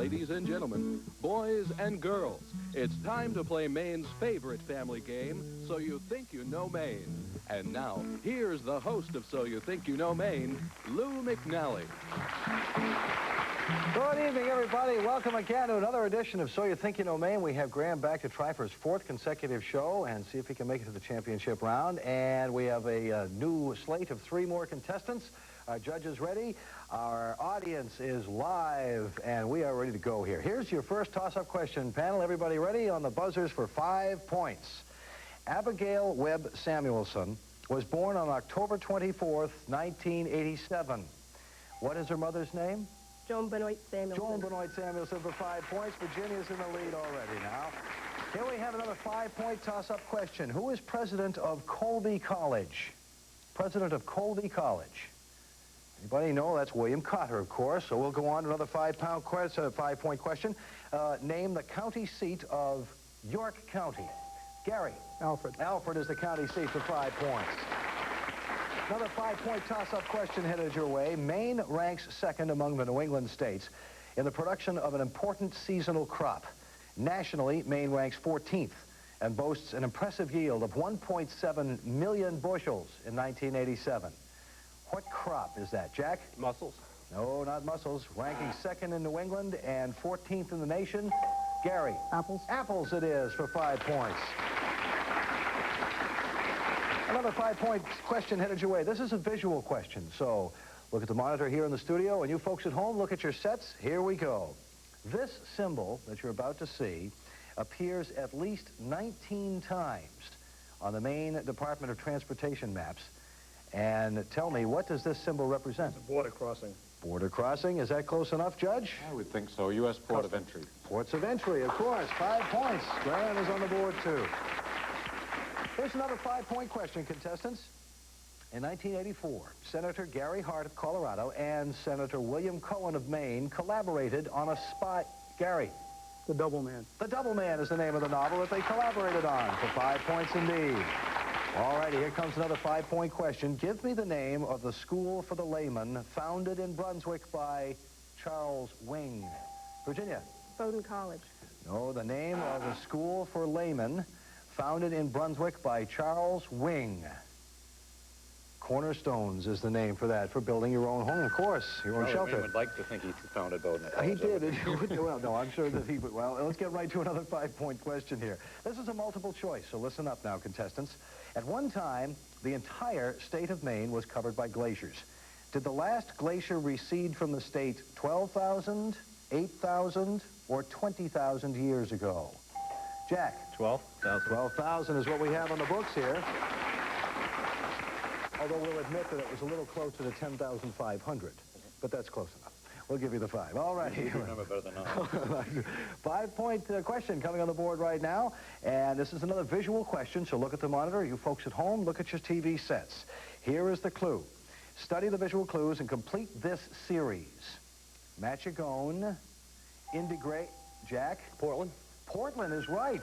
ladies and gentlemen, boys and girls. It's time to play Maine's favorite family game, So You Think You Know Maine. And now, here's the host of So You Think You Know Maine, Lou McNally. Good evening, everybody. Welcome again to another edition of So You Think You Know Maine. We have Graham back to try for his fourth consecutive show and see if he can make it to the championship round. And we have a new slate of 3 more contestants. Our judge is ready. Our audience is live, and we are ready to go here. Here's your first toss-up question. Panel, everybody ready? On the buzzers for 5 points. Abigail Webb Samuelson was born on October 24th, 1987. What is her mother's name? Joan Benoit Samuelson. Joan Benoit Samuelson for 5 points. Virginia's in the lead already now. Here we have another 5-point toss-up question. Who is president of Colby College? President of Colby College. Anybody know? That's William Cotter, of course. So we'll go on to another 5-point question. Name the county seat of York County. Gary. Alfred. Alfred is the county seat for 5 points. Another 5-point toss-up question headed your way. Maine ranks second among the New England states in the production of an important seasonal crop. Nationally, Maine ranks 14th and boasts an impressive yield of 1.7 million bushels in 1987. What crop is that, Jack? Mussels. No, not mussels. Ranking second in New England and 14th in the nation. Gary. Apples. Apples it is for 5 points. Another 5-point question headed your way. This is a visual question, so look at the monitor here in the studio, and you folks at home, look at your sets. Here we go. This symbol that you're about to see appears at least 19 times on the Maine Department of Transportation maps. And tell me, what does this symbol represent? It's a border crossing. Border crossing. Is that close enough, Judge? I would think so. U.S. Port of Entry. Ports of entry, of course. 5 points. Graham is on the board, too. Here's another 5-point question, contestants. In 1984, Senator Gary Hart of Colorado and Senator William Cohen of Maine collaborated on a spy... Gary. The Double Man. The Double Man is the name of the novel that they collaborated on for 5 points indeed. All righty, here comes another 5-point question. Give me the name of the school for the layman founded in Brunswick by Charles Wing. Virginia. Bowdoin College. No, the name of the school for laymen founded in Brunswick by Charles Wing. Cornerstones is the name for that, for building your own home, of course, your own shelter. I would like to think he founded Bowdoin. He did. Well, no, I'm sure that he would. Well, let's get right to another 5-point question here. This is a multiple choice, so listen up now, contestants. At one time, the entire state of Maine was covered by glaciers. Did the last glacier recede from the state 12,000, 8,000, or 20,000 years ago? Jack? 12,000. 12,000 is what we have on the books here. Although we'll admit that it was a little closer to 10,500, but that's close enough. We'll give you the 5. All right. You remember better than I. 5-point question coming on the board right now. And this is another visual question, so look at the monitor. You folks at home, look at your TV sets. Here is the clue. Study the visual clues and complete this series. Machiagone, Indigray, Jack? Portland. Portland is right.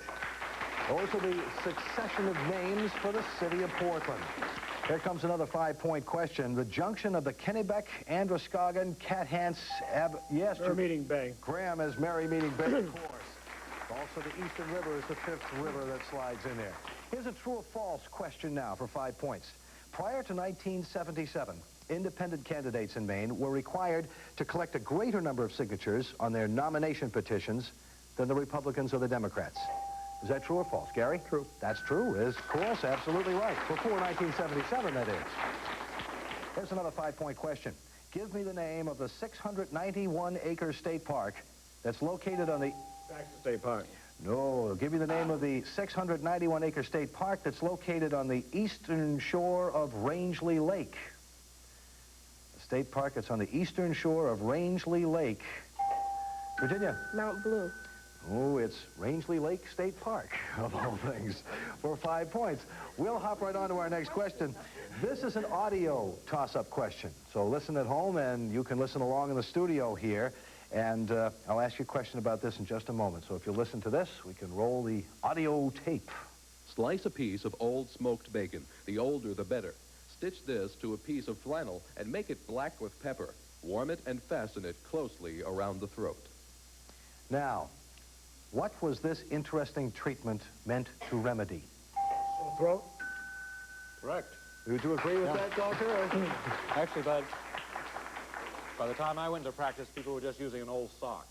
Those are the succession of names for the city of Portland. Here comes another 5-point question. The junction of the Kennebec, Androscoggin, Cathants, yes, Merry Meeting Bay. Graham is Merry Meeting Bay, of course. Also, the Eastern River is the 5th river that slides in there. Here's a true or false question now for 5 points. Prior to 1977, independent candidates in Maine were required to collect a greater number of signatures on their nomination petitions than the Republicans or the Democrats. Is that true or false? Gary? True. That's true. Is, of course, absolutely right. Before 1977, that is. Here's another 5-point question. Give me the name of the 691-acre state park that's located on the... Baxter State Park. No, give me the name of the 691-acre state park that's located on the eastern shore of Rangeley Lake. A state park that's on the eastern shore of Rangeley Lake. Virginia? Mount Blue. Oh, it's Rangeley Lake State Park, of all things, for 5 points. We'll hop right on to our next question. This is an audio toss-up question. So listen at home, and you can listen along in the studio here. And I'll ask you a question about this in just a moment. So if you listen to this, we can roll the audio tape. Slice a piece of old smoked bacon. The older, the better. Stitch this to a piece of flannel and make it black with pepper. Warm it and fasten it closely around the throat. Now, what was this interesting treatment meant to remedy? Sore throat? Correct. Would you agree with that, Doctor? Actually, by the time I went to practice, people were just using an old sock.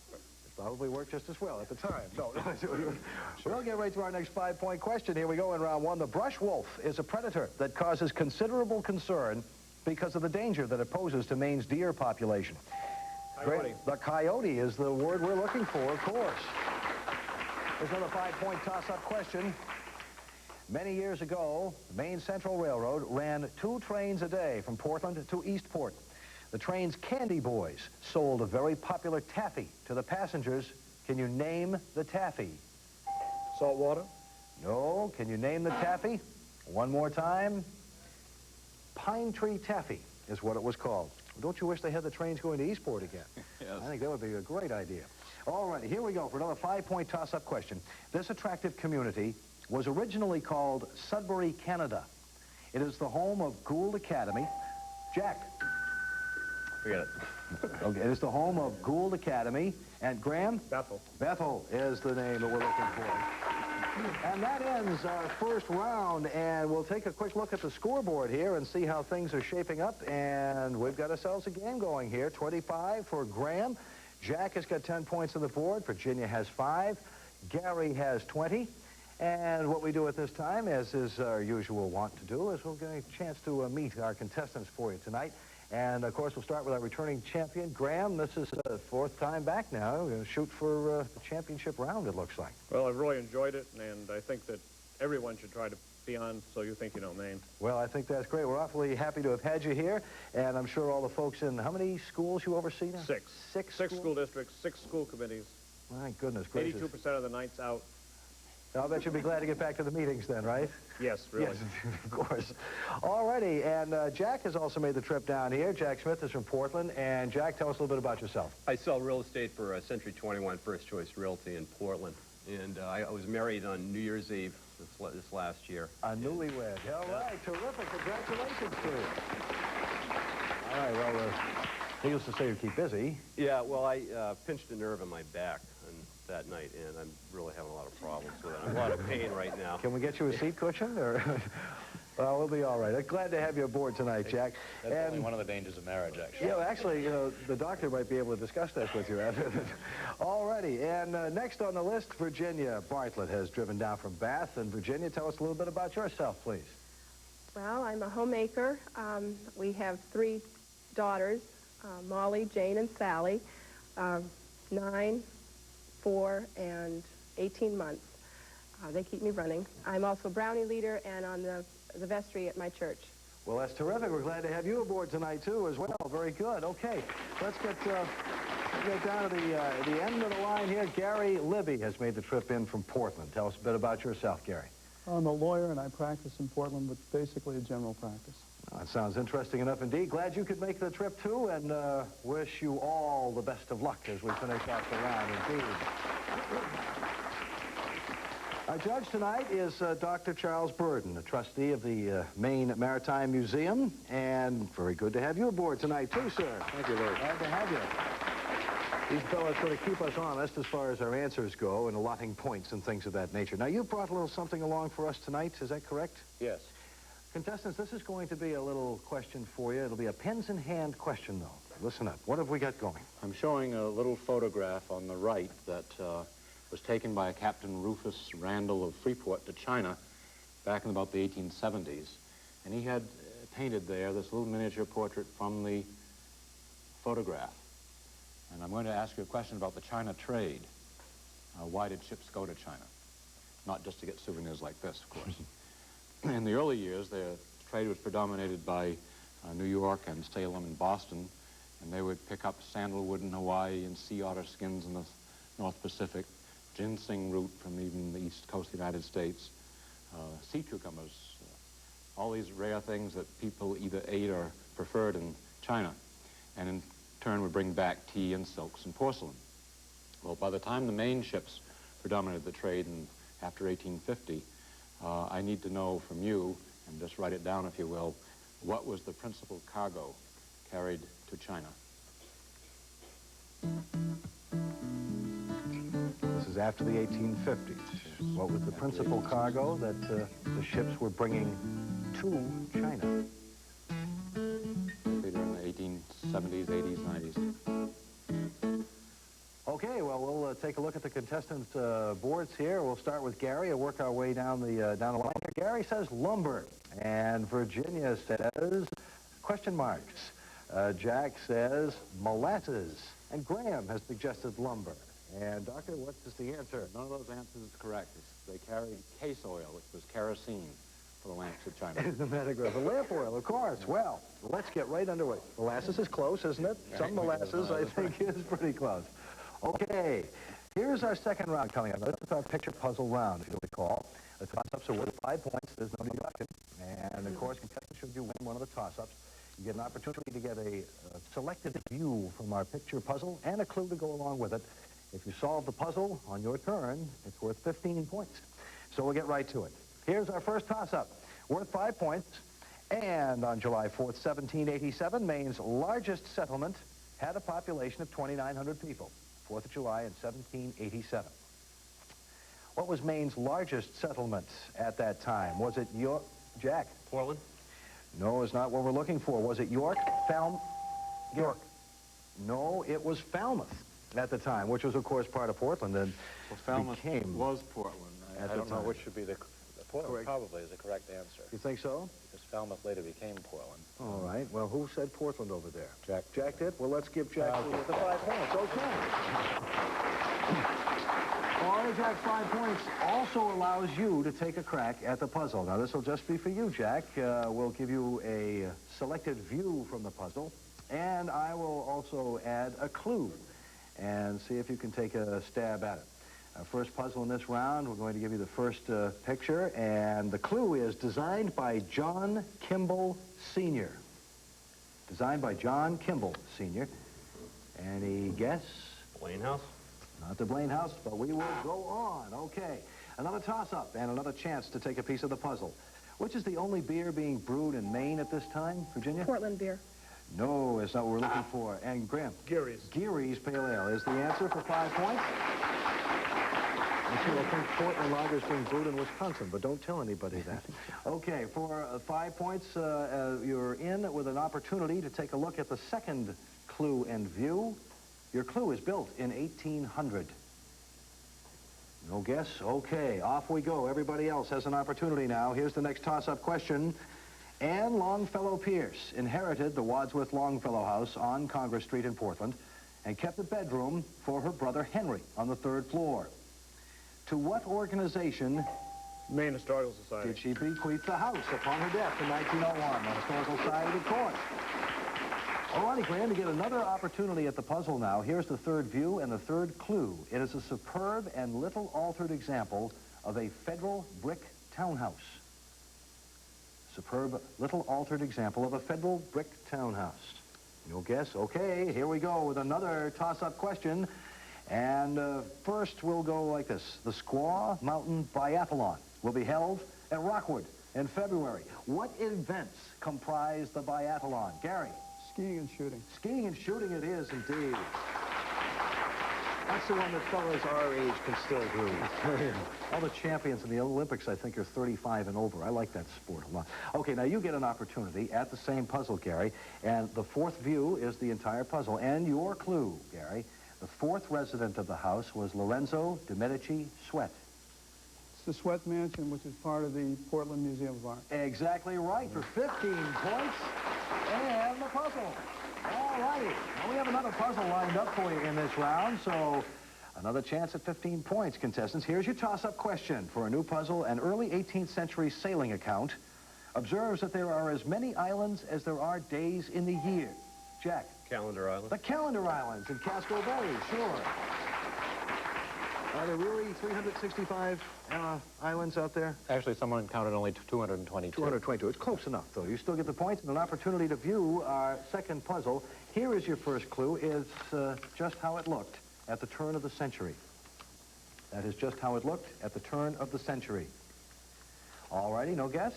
Probably worked just as well at the time. No. We'll get right to our next 5-point question. Here we go in round one. The brush wolf is a predator that causes considerable concern because of the danger that it poses to Maine's deer population. Coyote. The coyote is the word we're looking for, of course. There's another 5-point toss-up question. Many years ago, the Maine Central Railroad ran 2 trains a day from Portland to Eastport. The train's candy boys sold a very popular taffy to the passengers. Can you name the taffy? Salt water? No. Can you name the taffy? One more time. Pine Tree Taffy is what it was called. Don't you wish they had the trains going to Eastport again? Yes. I think that would be a great idea. All right, here we go for another 5-point toss-up question. This attractive community was originally called Sudbury, Canada. It is the home of Gould Academy. Jack. Forget it. Okay, it is the home of Gould Academy. And Graham? Bethel. Bethel is the name that we're looking for. And that ends our first round, and we'll take a quick look at the scoreboard here and see how things are shaping up. And we've got ourselves a game going here. 25 for Graham. Jack has got 10 points on the board. Virginia has 5. Gary has 20. And what we do at this time, as is our usual wont to do, is we'll get a chance to meet our contestants for you tonight. And, of course, we'll start with our returning champion, Graham. This is the 4th time back now. We're going to shoot for the championship round, it looks like. Well, I've really enjoyed it, and I think that everyone should try to be on So You Think You Know Maine. Well, I think that's great. We're awfully happy to have had you here. And I'm sure all the folks in, how many schools you oversee now? 6. 6 6 school districts, 6 school committees, My goodness gracious. 82% of the nights out. I'll bet you'll be glad to get back to the meetings then, right? Yes, really. Yes, of course. All righty, and Jack has also made the trip down here. Jack Smith is from Portland, and Jack, tell us a little bit about yourself. I sell real estate for Century 21 First Choice Realty in Portland, and I was married on New Year's Eve this last year. A newlywed. All right, terrific. Congratulations to you. All right, well, needless to say you keep busy. Yeah, well, I pinched a nerve in my back that night, and I'm really having a lot of problems with it. I'm in a lot of pain right now. Can we get you a seat cushion, or? Well, we'll be all right. Glad to have you aboard tonight, Jack. That's only one of the dangers of marriage, actually. Yeah, actually, the doctor might be able to discuss this with you after this. All righty, and next on the list, Virginia Bartlett has driven down from Bath. And Virginia, tell us a little bit about yourself, please. Well, I'm a homemaker. We have 3 daughters, Molly, Jane, and Sally, 9, 4, and 18 months. They keep me running. I'm also brownie leader and on the vestry at my church. Well, that's terrific. We're glad to have you aboard tonight, too, as well. Very good. Okay, let's get down to the end of the line here. Gary Libby has made the trip in from Portland. Tell us a bit about yourself, Gary. I'm a lawyer, and I practice in Portland, but basically a general practice. That sounds interesting enough indeed. Glad you could make the trip, too, and wish you all the best of luck as we finish off the round, indeed. Our judge tonight is Dr. Charles Burden, a trustee of the Maine Maritime Museum, and very good to have you aboard tonight, too, sir. Thank you, Lord. Glad to have you. These fellows sort of keep us honest as far as our answers go and allotting points and things of that nature. Now, you brought a little something along for us tonight, is that correct? Yes. Contestants, this is going to be a little question for you. It'll be a pens in hand question, though. Listen up. What have we got going? I'm showing a little photograph on the right that was taken by Captain Rufus Randall of Freeport to China back in about the 1870s. And he had painted there this little miniature portrait from the photograph. And I'm going to ask you a question about the China trade. Why did ships go to China? Not just to get souvenirs like this, of course. In the early years, the trade was predominated by New York and Salem and Boston, and they would pick up sandalwood in Hawaii and sea otter skins in the North Pacific, ginseng root from even the east coast of the United States, sea cucumbers, all these rare things that people either ate or preferred in China, and in turn would bring back tea and silks and porcelain. Well, by the time the Maine ships predominated the trade after 1850, I need to know from you, and just write it down if you will, what was the principal cargo carried to China? is after the 1850s. What was the principal cargo that the ships were bringing to China? Later in the 1870s, 80s, 90s. Okay, well, we'll take a look at the contestant boards here. We'll start with Gary and work our way down the line here. Gary says lumber, and Virginia says question marks. Jack says molasses, and Graham has suggested lumber. And, Doctor, what is the answer? None of those answers is correct. They carried case oil, which was kerosene, for the lamps of China. Isn't that a great? The lamp oil, of course. Well, let's get right underway. Molasses is close, isn't it? Some molasses, I think, is pretty close. Okay, here's our second round coming up. This is our picture puzzle round, if you recall. The toss-ups are worth 5 points. There's no deduction. And, of course, contestants, should you win one of the toss-ups, you get an opportunity to get a selected view from our picture puzzle and a clue to go along with it. If you solve the puzzle on your turn, it's worth 15 points. So we'll get right to it. Here's our first toss-up, worth 5 points. And on July 4th, 1787, Maine's largest settlement had a population of 2,900 people. 4th of July in 1787. What was Maine's largest settlement at that time? Was it York? Jack? Portland? No, it's not what we're looking for. Was it York? York. No, it was Falmouth at the time, which was, of course, part of Portland. And Well, Falmouth became was Portland. I at the don't know time. which should be the Portland Correct. probably is the correct answer. You think so? Because Falmouth later became Portland. All right. Well, who said Portland over there? Jack. Jack did? Well, let's give Jack the 5 points. Okay. All right, Jack, 5 points also allows you to take a crack at the puzzle. Now, this will just be for you, Jack. We'll give you a selected view from the puzzle, and I will also add a clue and see if you can take a stab at it. Our first puzzle in this round, we're going to give you the first picture, and the clue is designed by John Kimball, Sr. Designed by John Kimball, Sr. Any guess? Blaine House? Not the Blaine House, but we will go on. Okay, another toss-up and another chance to take a piece of the puzzle. Which is the only beer being brewed in Maine at this time, Virginia? Portland beer. No, it's not what we're looking for. And Graham? Geary's. Geary's Pale Ale is the answer for 5 points. I think Portland Lager is being brewed in Wisconsin, but don't tell anybody that. Okay, for 5 points, you're in with an opportunity to take a look at the second clue and view. Your clue is built in 1800. No guess? Okay, off we go. Everybody else has an opportunity now. Here's the next toss-up question. Anne Longfellow Pierce inherited the Wadsworth Longfellow House on Congress Street in Portland and kept a bedroom for her brother Henry on the 3rd floor. To what organization Maine Historical Society. did she bequeath the house upon her death in 1901? The Historical Society, of course. All righty, Graham, to get another opportunity at the puzzle now, here's the third view and the third clue. It is a superb and little altered example of a federal brick townhouse. Superb, little altered example of a federal brick townhouse. No guess? Okay, here we go with another toss-up question. And first, we'll go like this. The Squaw Mountain Biathlon will be held at Rockwood in February. What events comprise the biathlon? Gary? Skiing and shooting. Skiing and shooting it is, indeed. That's the one that fellas our age can still do. All the champions in the Olympics, I think, are 35 and over. I like that sport a lot. Okay, now you get an opportunity at the same puzzle, Gary, and the fourth view is the entire puzzle. And your clue, Gary, the fourth resident of the house was Lorenzo de Medici Sweat. It's the Sweat Mansion, which is part of the Portland Museum of Art. Exactly right, for 15 points and the puzzle. All righty. Now we have another puzzle lined up for you in this round, so another chance at 15 points, contestants. Here's your toss-up question for a new puzzle. An early 18th century sailing account observes that there are as many islands as there are days in the year. Jack? Calendar Island. The Calendar Islands in Casco Bay, sure. Are there really 365 islands out there? Actually, someone counted only 222. 222. It's close enough, though. You still get the points and an opportunity to view our second puzzle. Here is your first clue. It's just how it looked at the turn of the century. That is just how it looked at the turn of the century. All righty, no guess?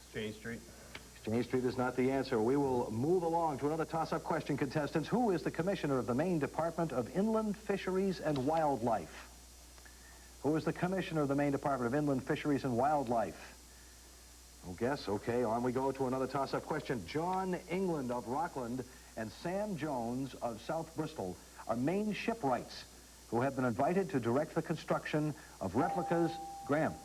Exchange Street. Jane Street is not the answer. We will move along to another toss-up question, contestants. Who is the commissioner of the Maine Department of Inland Fisheries and Wildlife? Who is the commissioner of the Maine Department of Inland Fisheries and Wildlife? No guess? Okay, on we go to another toss-up question. John England of Rockland and Sam Jones of South Bristol are Maine shipwrights who have been invited to direct the construction of replicas. Graham.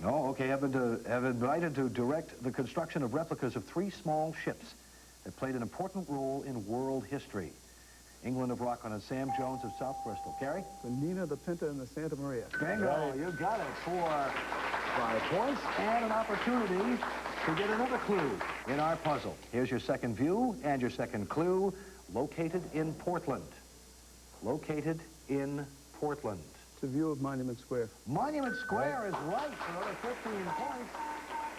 No, okay, have invited to direct the construction of replicas of 3 small ships that played an important role in world history. England of Rockland and Sam Jones of South Bristol. Carrie? The Nina, the Pinta, and the Santa Maria. Bingo, right. You got it for 5 points and an opportunity to get another clue in our puzzle. Here's your second view and your second clue, located in Portland. Located in Portland. It's a view of Monument Square. Monument Square is right for another 15 points.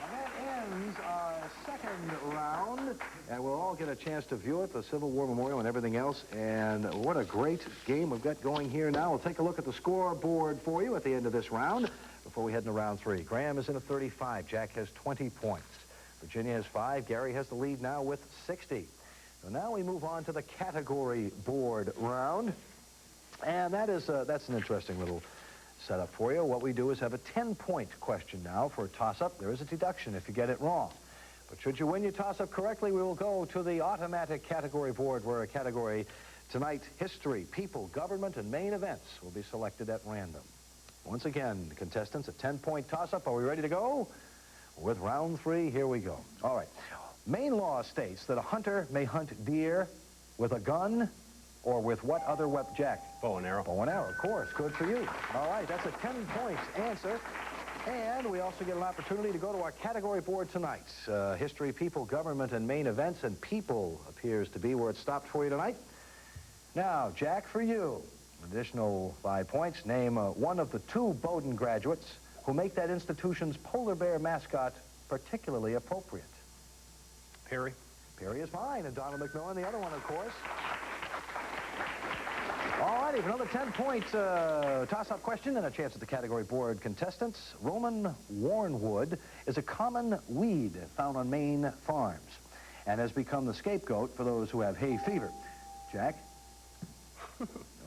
And that ends our second round. And we'll all get a chance to view it, the Civil War Memorial and everything else. And what a great game we've got going here now. We'll take a look at the scoreboard for you at the end of this round before we head into round 3. Graham is in at 35. Jack has 20 points. Virginia has 5. Gary has the lead now with 60. So now we move on to the category board round. And that's an interesting little setup for you. What we do is have a 10-point question now for a toss-up. There is a deduction if you get it wrong. But should you win your toss-up correctly, we will go to the automatic category board where a category tonight, history, people, government, and main events will be selected at random. Once again, contestants, a 10-point toss-up. Are we ready to go? With round 3, here we go. All right. Maine law states that a hunter may hunt deer with a gun or with what other weapon, Jack? Bow and arrow. Bow and arrow, of course. Good for you. All right, that's a 10-point answer. And we also get an opportunity to go to our category board tonight. History, people, government, and main events. And people appears to be where it stopped for you tonight. Now, Jack, for you, additional 5 points. Name one of the 2 Bowdoin graduates who make that institution's polar bear mascot particularly appropriate. Perry. Perry is fine. And Donald McNally, the other one, of course. All righty, for another 10-point toss-up question and a chance at the category board contestants. Roman wormwood is a common weed found on Maine farms and has become the scapegoat for those who have hay fever. Jack?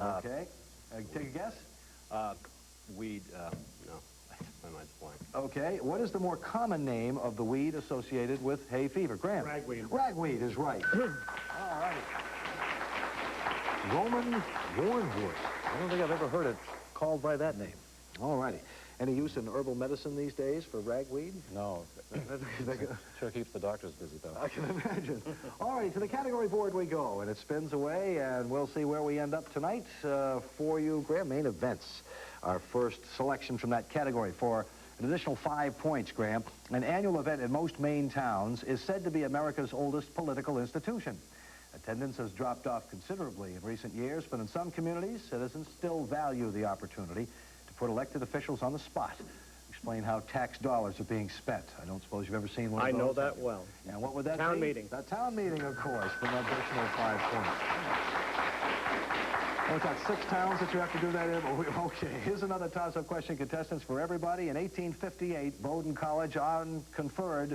Okay. Take a guess? Weed, no. My mind's blank. Okay. What is the more common name of the weed associated with hay fever? Graham? Ragweed. Ragweed is right. All right. Roman wormwood. I don't think I've ever heard it called by that name. All righty. Any use in herbal medicine these days for ragweed? No. Sure keeps the doctors busy, though. I can imagine. All right, to the category board we go, and it spins away, and we'll see where we end up tonight for you, Graham. Main events. Our first selection from that category for an additional 5 points, Graham. An annual event in most Maine towns is said to be America's oldest political institution. Attendance has dropped off considerably in recent years, but in some communities, citizens still value the opportunity to put elected officials on the spot. Explain how tax dollars are being spent. I don't suppose you've ever seen one of those. I know that well. And what would that be? Town meeting. The town meeting, of course, for an additional 5 points. What's that, 6 towns that you have to do that in? Okay, here's another toss-up question, contestants, for everybody. In 1858, Bowdoin College conferred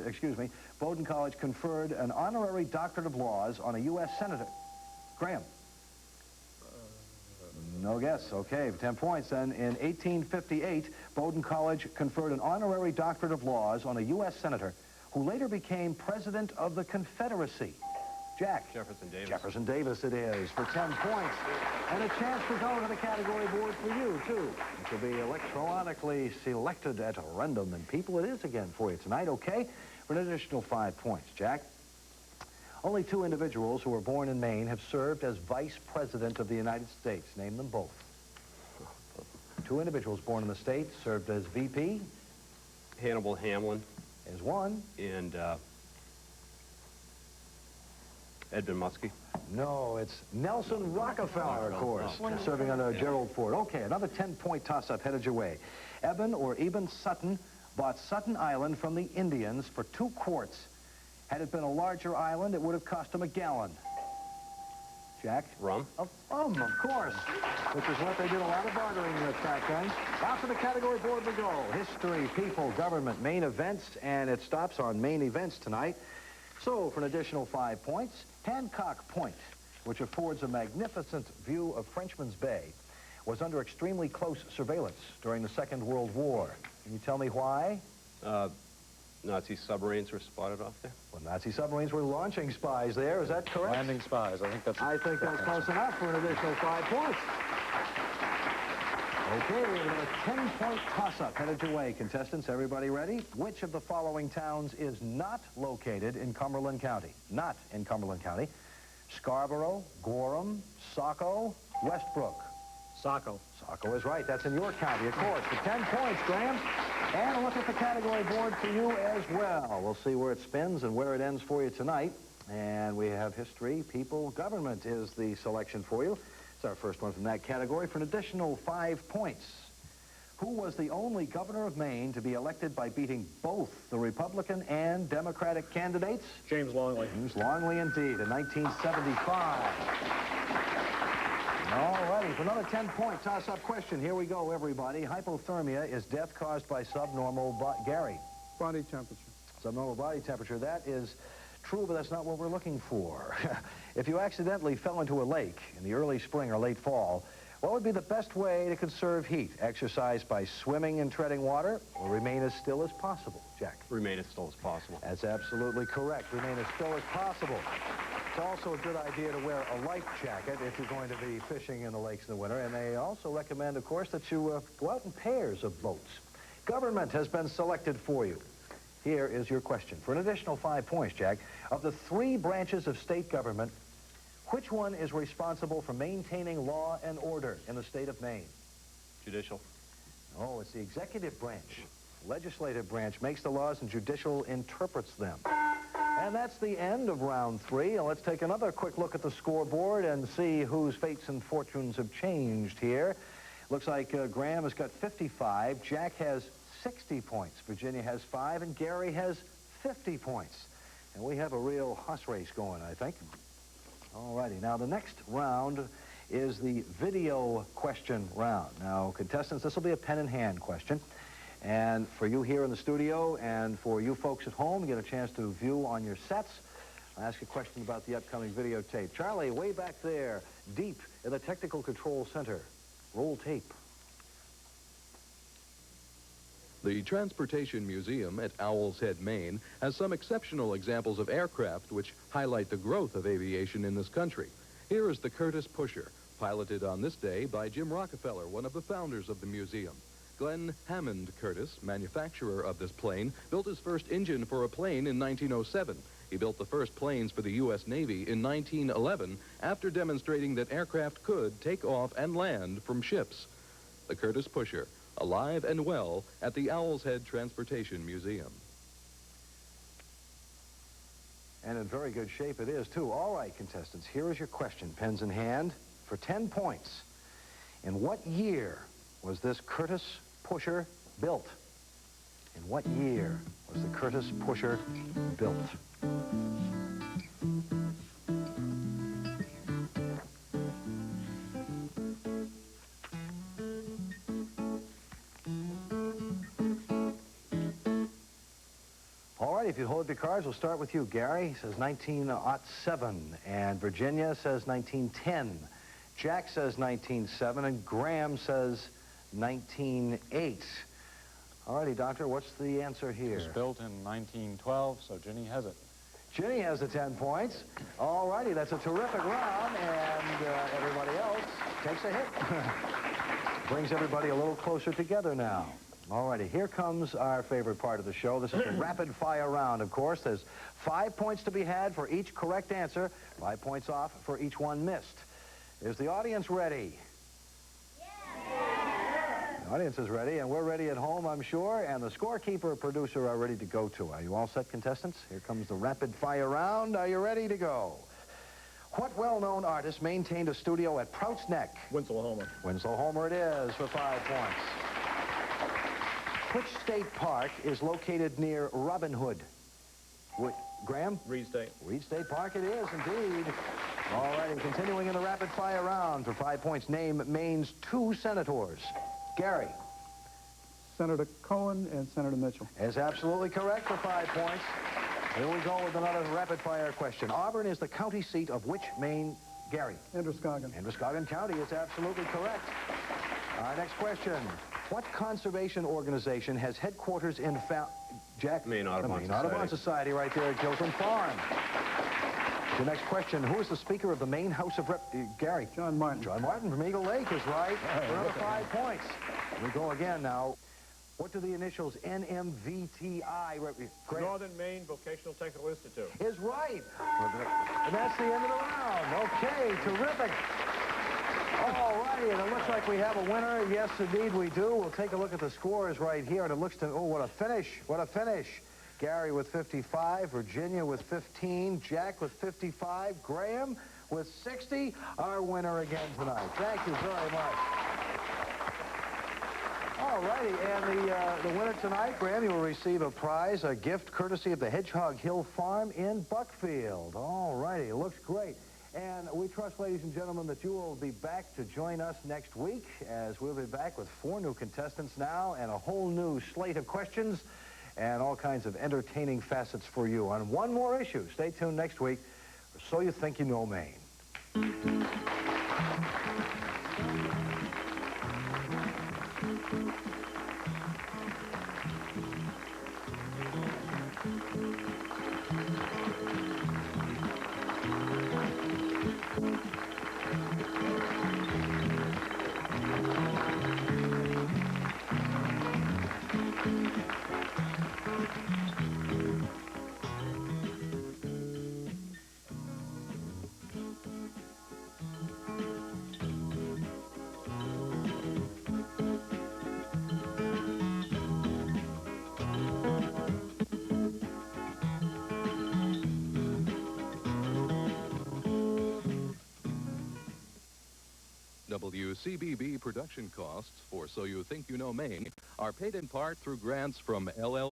an honorary doctorate of laws on a U.S. senator. Graham? No guess. Okay, 10 points then. In 1858, Bowdoin College conferred an honorary doctorate of laws on a U.S. senator who later became president of the Confederacy. Jack? Jefferson Davis. Jefferson Davis it is for 10 points. And a chance to go to the category board for you, too. It will be electronically selected at random. And people, it is again for you tonight, okay? For an additional 5 points. Jack? Only 2 individuals who were born in Maine have served as Vice President of the United States. Name them both. 2 individuals born in the state served as VP. Hannibal Hamlin. Is one. And Edmund Muskie. No, it's Nelson Rockefeller, of course, serving under Gerald Ford. Okay, another 10-point toss-up headed your way. Eben Sutton bought Sutton Island from the Indians for 2 quarts. Had it been a larger island, it would have cost him a gallon. Jack? Rum. Of course, which is what they did a lot of bartering with back then. Out to the category board we go. History, people, government, Maine events, and it stops on Maine events tonight. So, for an additional 5 points, Hancock Point, which affords a magnificent view of Frenchman's Bay, was under extremely close surveillance during the Second World War. Can you tell me why? Nazi submarines were spotted off there. Well, Nazi submarines were launching spies there. Is that correct? Landing spies. I think that's close enough for an additional 5 points. Okay, we have a 10-point toss-up headed your way, contestants. Everybody ready? Which of the following towns is not located in Cumberland County? Not in Cumberland County. Scarborough, Gorham, Saco, Westbrook. Saco. Saco is right. That's in your county, of course. For 10 points, Graham. And a look at the category board for you as well. We'll see where it spins and where it ends for you tonight. And we have history, people, government is the selection for you. It's our first one from that category for an additional 5 points. Who was the only governor of Maine to be elected by beating both the Republican and Democratic candidates? James Longley. James Longley, indeed, in 1975. All righty, for another 10-point toss-up question. Here we go, everybody. Hypothermia is death caused by subnormal Gary. Body temperature. Subnormal body temperature. That is true, but that's not what we're looking for. If you accidentally fell into a lake in the early spring or late fall, what would be the best way to conserve heat? Exercise by swimming and treading water, or remain as still as possible? Jack? Remain as still as possible. That's absolutely correct. Remain as still as possible. It's also a good idea to wear a life jacket if you're going to be fishing in the lakes in the winter. And they also recommend, of course, that you go out in pairs of boats. Government has been selected for you. Here is your question. For an additional 5 points, Jack, of the 3 branches of state government, which one is responsible for maintaining law and order in the state of Maine? Judicial. Oh, it's the executive branch. Legislative branch makes the laws and judicial interprets them. And that's the end of round 3. And let's take another quick look at the scoreboard and see whose fates and fortunes have changed here. Looks like Graham has got 55. Jack has 60 points. Virginia has 5. And Gary has 50 points. And we have a real horse race going, I think. All righty. Now, the next round is the video question round. Now, contestants, this will be a pen-in-hand question. And for you here in the studio and for you folks at home, you get a chance to view on your sets. I'll ask a question about the upcoming videotape. Charlie, way back there, deep in the Technical Control Center. Roll tape. The Transportation Museum at Owl's Head, Maine, has some exceptional examples of aircraft which highlight the growth of aviation in this country. Here is the Curtiss Pusher, piloted on this day by Jim Rockefeller, one of the founders of the museum. Glenn Hammond Curtiss, manufacturer of this plane, built his first engine for a plane in 1907. He built the first planes for the U.S. Navy in 1911 after demonstrating that aircraft could take off and land from ships. The Curtiss Pusher, alive and well at the Owl's Head Transportation Museum. And in very good shape it is, too. All right, contestants, here is your question, pens in hand, for 10 points. In what year was this Curtiss Pusher built? In what year was the Curtiss Pusher built? All right, if you hold up your cards, we'll start with you. Gary says 1907, and Virginia says 1910. Jack says 1907, and Graham says 1908. All righty, Doctor, what's the answer here? It was built in 1912, so Ginny has it. Ginny has the 10 points. All righty, that's a terrific round, and everybody else takes a hit. Brings everybody a little closer together now. All righty, here comes our favorite part of the show. This is the rapid fire round, of course. There's 5 points to be had for each correct answer, 5 points off for each one missed. Is the audience ready? Yes. The audience is ready, and we're ready at home, I'm sure, and the scorekeeper and producer are ready to go, too. Are you all set, contestants? Here comes the rapid fire round. Are you ready to go? What well-known artist maintained a studio at Prout's Neck? Winslow Homer. Winslow Homer it is for 5 points. Which state park is located near Robin Hood? Graham? Reed State. Reed State Park it is, indeed. All righty, continuing in the rapid-fire round for 5 points. Name Maine's 2 senators. Gary. Senator Cohen and Senator Mitchell. Is absolutely correct for 5 points. Here we go with another rapid-fire question. Auburn is the county seat of which Maine? Gary. Androscoggin. Androscoggin County is absolutely correct. Next question. What conservation organization has headquarters in Jack? Maine Audubon Maine Audubon Society right there at Gilson Farm. The next question. Who is the Speaker of the Maine House of Gary? John Martin. John Martin from Eagle Lake is right. For another 5 points. We go again now. What do the initials NMVTI represent? Northern Maine Vocational Technical Institute. Is right. And that's the end of the round. Okay, terrific. All righty, and it looks like we have a winner. Yes, indeed, we do. We'll take a look at the scores right here, and it looks to, oh, what a finish. What a finish. Gary with 55, Virginia with 15, Jack with 55, Graham with 60. Our winner again tonight. Thank you very much. All righty, and the winner tonight, Graham, you will receive a prize, a gift courtesy of the Hedgehog Hill Farm in Buckfield. All righty, looks great. And we trust, ladies and gentlemen, that you will be back to join us next week, as we'll be back with 4 new contestants now and a whole new slate of questions and all kinds of entertaining facets for you on one more issue. Stay tuned next week for So You Think You Know Maine. WCBB production costs for So You Think You Know Maine are paid in part through grants from LL.